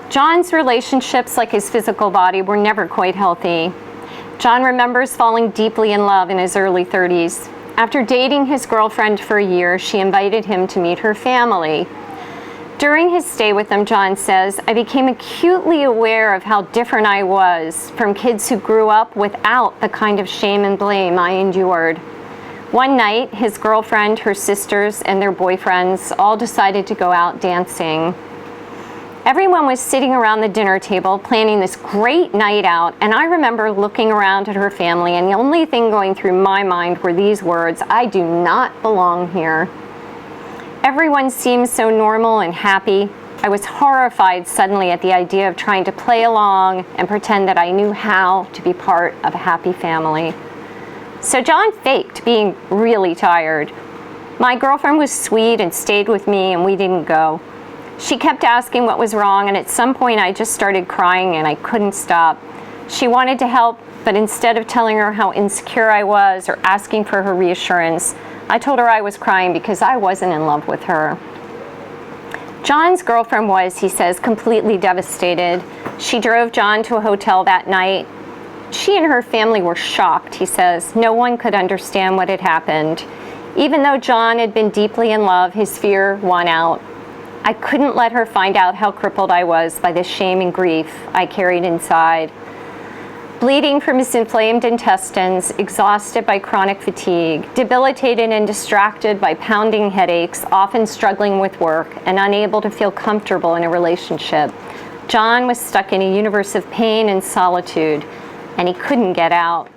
John's relationships, like his physical body, were never quite healthy. John remembers falling deeply in love in his early 30s. After dating his girlfriend for a year, she invited him to meet her family. During his stay with them, John says, I became acutely aware of how different I was from kids who grew up without the kind of shame and blame I endured. One night, his girlfriend, her sisters, and their boyfriends all decided to go out dancing. Everyone was sitting around the dinner table planning this great night out, and I remember looking around at her family, and the only thing going through my mind were these words, I do not belong here. Everyone seemed so normal and happy. I was horrified suddenly at the idea of trying to play along and pretend that I knew how to be part of a happy family. So John faked being really tired. My girlfriend was sweet and stayed with me, and we didn't go. She kept asking what was wrong, and at some point I just started crying and I couldn't stop. She wanted to help, but instead of telling her how insecure I was or asking for her reassurance, I told her I was crying because I wasn't in love with her. John's girlfriend was, he says, completely devastated. She drove John to a hotel that night. She and her family were shocked, he says. No one could understand what had happened. Even though John had been deeply in love, his fear won out. I couldn't let her find out how crippled I was by the shame and grief I carried inside. Bleeding from his inflamed intestines, exhausted by chronic fatigue, debilitated and distracted by pounding headaches, often struggling with work, and unable to feel comfortable in a relationship, John was stuck in a universe of pain and solitude, and he couldn't get out.